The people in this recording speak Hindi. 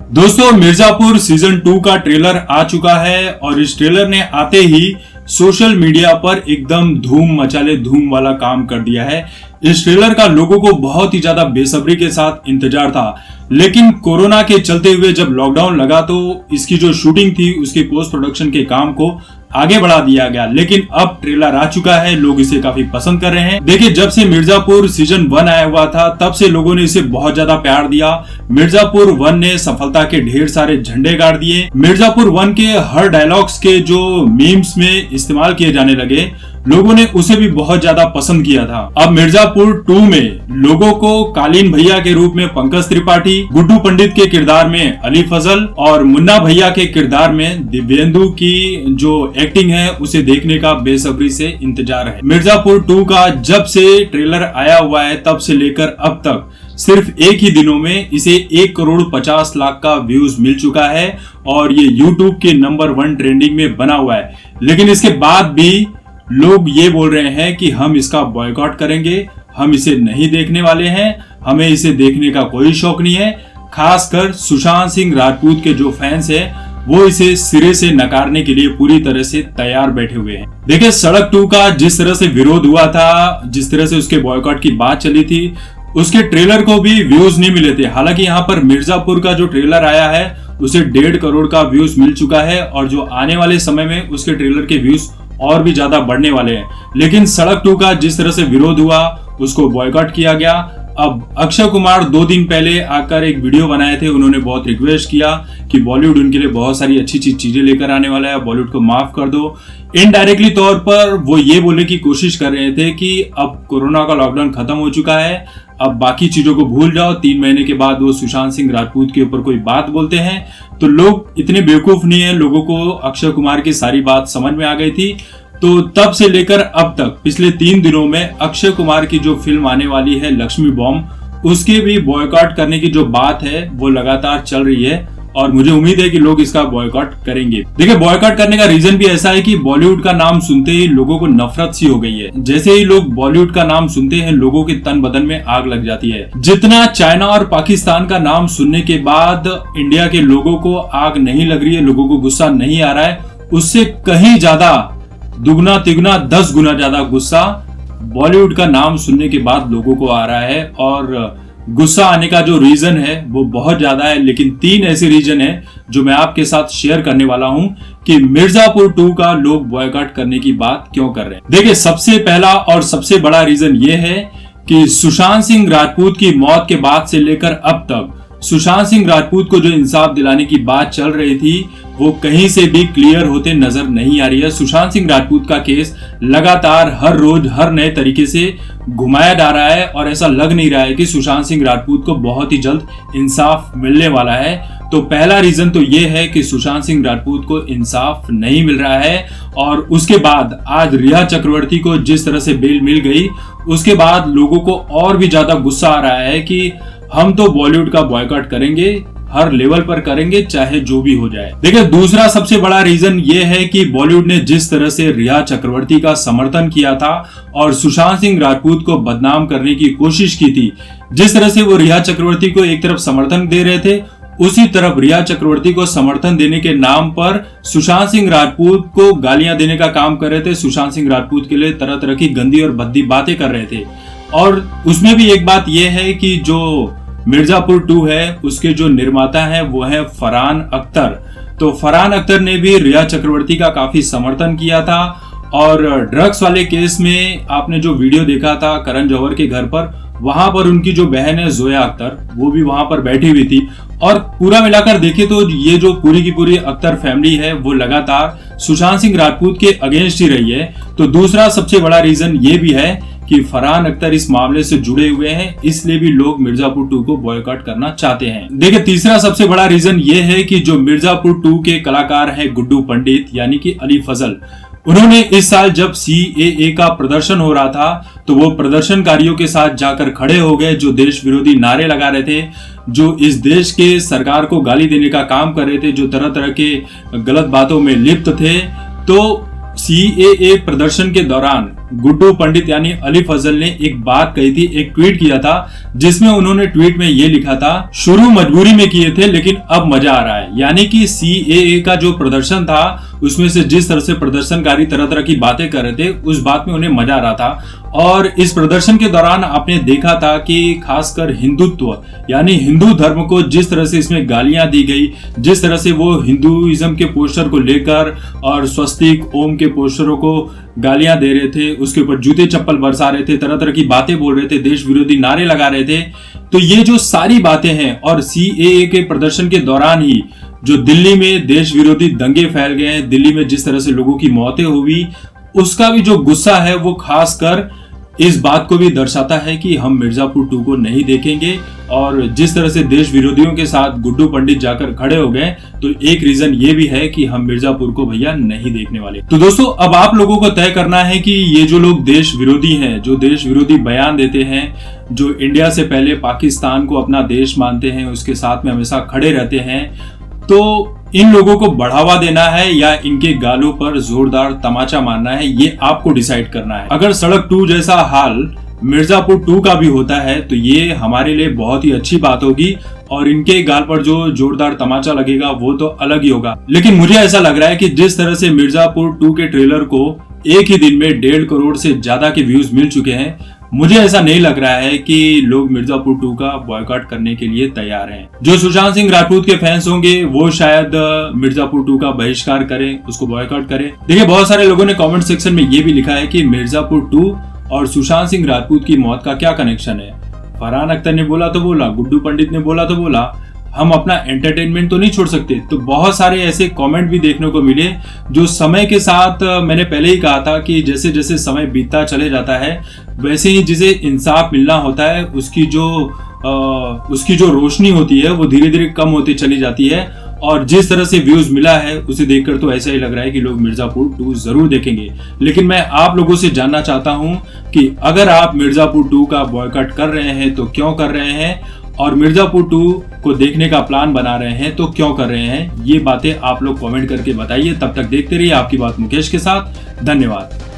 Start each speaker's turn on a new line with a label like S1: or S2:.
S1: दोस्तों, मिर्जापुर सीजन 2 का ट्रेलर आ चुका है और इस ट्रेलर ने आते ही सोशल मीडिया पर एकदम धूम मचाले धूम वाला काम कर दिया है। इस ट्रेलर का लोगों को बहुत ही ज्यादा बेसब्री के साथ इंतजार था, लेकिन कोरोना के चलते हुए जब लॉकडाउन लगा तो इसकी जो शूटिंग थी उसके पोस्ट प्रोडक्शन के काम को आगे बढ़ा दिया गया। लेकिन अब ट्रेलर आ चुका है, लोग इसे काफी पसंद कर रहे हैं। देखिए, जब से मिर्जापुर सीजन 1 आया हुआ था तब से लोगों ने इसे बहुत ज्यादा प्यार दिया। मिर्जापुर 1 ने सफलता के ढेर सारे झंडे गाड़ दिए। मिर्जापुर 1 के हर डायलॉग्स के जो मीम्स में इस्तेमाल किए जाने लगे, लोगों ने उसे भी बहुत ज्यादा पसंद किया था। अब मिर्जापुर 2 में लोगों को कालीन भैया के रूप में पंकज त्रिपाठी, गुड्डू पंडित के किरदार में अली फजल और मुन्ना भैया के किरदार में दिव्येंदु की जो एक्टिंग है उसे देखने का बेसब्री से इंतजार है। मिर्जापुर 2 का जब से ट्रेलर आया हुआ है तब से लेकर अब तक सिर्फ एक ही दिनों में इसे 1,50,00,000 का व्यूज मिल चुका है और ये यूट्यूब के नंबर 1 ट्रेंडिंग में बना हुआ है। लेकिन इसके बाद भी लोग ये बोल रहे हैं कि हम इसका बॉयकॉट करेंगे, हम इसे नहीं देखने वाले हैं, हमें इसे देखने का कोई शौक नहीं है। खासकर सुशांत सिंह राजपूत के जो फैंस हैं वो इसे सिरे से नकारने के लिए पूरी तरह से तैयार बैठे हुए हैं। देखिए, सड़क 2 का जिस तरह से विरोध हुआ था, जिस तरह से उसके बॉयकॉट की बात चली थी, उसके ट्रेलर को भी व्यूज नहीं मिले थे। हालांकि यहाँ पर मिर्जापुर का जो ट्रेलर आया है उसे 1.5 करोड़ का व्यूज मिल चुका है और जो आने वाले समय में उसके ट्रेलर के व्यूज और भी ज्यादा बढ़ने वाले हैं। लेकिन सड़क 2 का जिस तरह से विरोध हुआ उसको बॉयकॉट किया गया। अब अक्षय कुमार 2 दिन पहले आकर एक वीडियो बनाए थे, उन्होंने बहुत रिक्वेस्ट किया कि बॉलीवुड उनके लिए बहुत सारी अच्छी चीजें लेकर आने वाला है, बॉलीवुड को माफ कर दो। इनडायरेक्टली तौर पर वो ये बोलने की कोशिश कर रहे थे कि अब कोरोना का लॉकडाउन खत्म हो चुका है, अब बाकी चीजों को भूल जाओ। 3 महीने के बाद वो सुशांत सिंह राजपूत के ऊपर कोई बात बोलते हैं तो लोग इतने बेवकूफ नहीं है, लोगों को अक्षय कुमार की सारी बात समझ में आ गई थी। तो तब से लेकर अब तक पिछले 3 दिनों में अक्षय कुमार की जो फिल्म आने वाली है लक्ष्मी बॉम्ब, उसके भी बॉयकॉट करने की जो बात है वो लगातार चल रही है और मुझे उम्मीद है कि लोग इसका बॉयकॉट करेंगे। देखिए, बॉयकॉट करने का रीजन भी ऐसा है कि बॉलीवुड का नाम सुनते ही लोगों को नफरत सी हो गई है। जैसे ही लोग बॉलीवुड का नाम सुनते हैं लोगों के तन बदन में आग लग जाती है। जितना चाइना और पाकिस्तान का नाम सुनने के बाद इंडिया के लोगों को आग नहीं लग रही है, लोगों को गुस्सा नहीं आ रहा है, उससे कहीं ज्यादा दुगना तिगुना 10 गुना ज्यादा गुस्सा बॉलीवुड का नाम सुनने के बाद लोगों को आ रहा है। और गुस्सा आने का जो रीजन है वो बहुत ज्यादा है, लेकिन 3 ऐसे रीजन है जो मैं आपके साथ शेयर करने वाला हूं कि मिर्जापुर 2 का लोग बॉयकॉट करने की बात क्यों कर रहे हैं। देखिए, सबसे पहला और सबसे बड़ा रीजन ये है कि सुशांत सिंह राजपूत की मौत के बाद से लेकर अब तक सुशांत सिंह राजपूत को जो इंसाफ दिलाने की बात चल रही थी वो कहीं से भी क्लियर होते नजर नहीं आ रही है। सुशांत सिंह राजपूत का केस लगातार हर रोज हर नए तरीके से घुमाया जा रहा है और ऐसा लग नहीं रहा है कि सुशांत सिंह राजपूत को बहुत ही जल्द इंसाफ मिलने वाला है। तो पहला रीजन तो ये है कि सुशांत सिंह राजपूत को इंसाफ नहीं मिल रहा है और उसके बाद आज रिया चक्रवर्ती को जिस तरह से बेल मिल गई उसके बाद लोगों को और भी ज्यादा गुस्सा आ रहा है कि हम तो बॉलीवुड का बॉयकॉट करेंगे, हर लेवल पर करेंगे, चाहे जो भी हो जाए। देखिए, दूसरा सबसे बड़ा रीजन ये है कि बॉलीवुड ने जिस तरह से रिया चक्रवर्ती का समर्थन किया था और सुशांत सिंह राजपूत को बदनाम करने की कोशिश की थी, जिस तरह से वो रिया चक्रवर्ती को एक तरफ समर्थन दे रहे थे, उसी तरफ रिया चक्रवर्ती को समर्थन देने के नाम पर सुशांत सिंह राजपूत को गालियां देने का काम कर रहे थे। सुशांत सिंह राजपूत के लिए तरह तरह की गंदी और भद्दी बातें कर रहे थे। और उसमें भी एक बात यह है कि जो मिर्जापुर 2 है उसके जो निर्माता हैं वो है फरहान अख्तर। तो फरहान अख्तर ने भी रिया चक्रवर्ती का काफी समर्थन किया था और ड्रग्स वाले केस में आपने जो वीडियो देखा था करण जौहर के घर पर, वहां पर उनकी जो बहन है जोया अख्तर वो भी वहां पर बैठी हुई थी। और पूरा मिलाकर देखे तो ये जो पूरी की पूरी अख्तर फैमिली है वो लगातार सुशांत सिंह राजपूत के अगेंस्ट ही रही है। तो दूसरा सबसे बड़ा रीजन ये भी है कि फरहान अख्तर इस मामले से जुड़े हुए हैं, इसलिए भी लोग मिर्जापुर 2 को बॉयकॉट करना चाहते हैं। देखिए, तीसरा सबसे बड़ा रीजन ये है कि जो मिर्जापुर 2 के कलाकार हैं गुड्डू पंडित यानी कि अली फजल, उन्होंने इस साल जब CAA का प्रदर्शन हो रहा था तो वो प्रदर्शनकारियों के साथ जाकर खड़े हो गए जो देश विरोधी नारे लगा रहे थे, जो इस देश के सरकार को गाली देने का काम कर रहे थे, जो तरह तरह के गलत बातों में लिप्त थे। तो CAA प्रदर्शन के दौरान गुड्डू पंडित यानी अली फजल ने एक बात कही थी, एक ट्वीट किया था, जिसमें उन्होंने ट्वीट में ये लिखा था, शुरू मजबूरी में किए थे लेकिन अब मजा आ रहा है। यानी कि CAA का जो प्रदर्शन था उसमें से जिस तरह से प्रदर्शनकारी तरह तरह की बातें कर रहे थे, उस बात में उन्हें मजा आ रहा था। और इस प्रदर्शन के दौरान आपने देखा था कि खासकर हिंदुत्व यानी हिंदू धर्म को जिस तरह से इसमें गालियां दी गई, जिस तरह से वो हिंदुइज्म के पोस्टर को लेकर और स्वस्तिक ओम के पोस्टरों को गालियां दे रहे थे, उसके ऊपर जूते चप्पल बरसा रहे थे, तरह तरह की बातें बोल रहे थे, देश विरोधी नारे लगा रहे थे। तो ये जो सारी बातें हैं, और CAA के प्रदर्शन के दौरान ही जो दिल्ली में देश विरोधी दंगे फैल गए हैं, दिल्ली में जिस तरह से लोगों की मौतें हुई, उसका भी जो गुस्सा है वो खासकर इस बात को भी दर्शाता है कि हम मिर्जापुर 2 को नहीं देखेंगे। और जिस तरह से देश विरोधियों के साथ गुड्डू पंडित जाकर खड़े हो गए, तो एक रीजन ये भी है कि हम मिर्जापुर को भैया नहीं देखने वाले। तो दोस्तों, अब आप लोगों को तय करना है कि ये जो लोग देश विरोधी हैं, जो देश विरोधी बयान देते हैं, जो इंडिया से पहले पाकिस्तान को अपना देश मानते हैं, उसके साथ में हमेशा खड़े रहते हैं, तो इन लोगों को बढ़ावा देना है या इनके गालों पर जोरदार तमाचा मारना है, ये आपको डिसाइड करना है। अगर सड़क 2 जैसा हाल मिर्जापुर 2 का भी होता है तो ये हमारे लिए बहुत ही अच्छी बात होगी, और इनके गाल पर जो जोरदार तमाचा लगेगा वो तो अलग ही होगा। लेकिन मुझे ऐसा लग रहा है कि जिस तरह से मिर्जापुर 2 के ट्रेलर को एक ही दिन में 1.5 करोड़ से ज्यादा के व्यूज मिल चुके हैं, मुझे ऐसा नहीं लग रहा है कि लोग मिर्जापुर 2 का बॉयकॉट करने के लिए तैयार हैं। जो सुशांत सिंह राजपूत के फैंस होंगे वो शायद मिर्जापुर 2 का बहिष्कार करें, उसको बॉयकॉट करें। देखिए, बहुत सारे लोगों ने कमेंट सेक्शन में ये भी लिखा है कि मिर्जापुर 2 और सुशांत सिंह राजपूत की मौत का क्या कनेक्शन है। फरहान अख्तर ने बोला तो बोला, गुड्डू पंडित ने बोला तो बोला, हम अपना एंटरटेनमेंट तो नहीं छोड़ सकते। तो बहुत सारे ऐसे कमेंट भी देखने को मिले जो समय के साथ, मैंने पहले ही कहा था कि जैसे जैसे समय बीतता चले जाता है, वैसे ही जिसे इंसाफ मिलना होता है उसकी जो रोशनी होती है वो धीरे धीरे कम होती चली जाती है। और जिस तरह से व्यूज मिला है उसे देखकर तो ऐसा ही लग रहा है कि लोग मिर्जापुर 2 जरूर देखेंगे। लेकिन मैं आप लोगों से जानना चाहता हूं कि अगर आप मिर्जापुर 2 का बॉयकॉट कर रहे हैं तो क्यों कर रहे हैं, और मिर्जापुर 2 को देखने का प्लान बना रहे हैं तो क्यों कर रहे हैं। ये बातें आप लोग कमेंट करके बताइए। तब तक देखते रहिए आपकी बात मुकेश के साथ। धन्यवाद।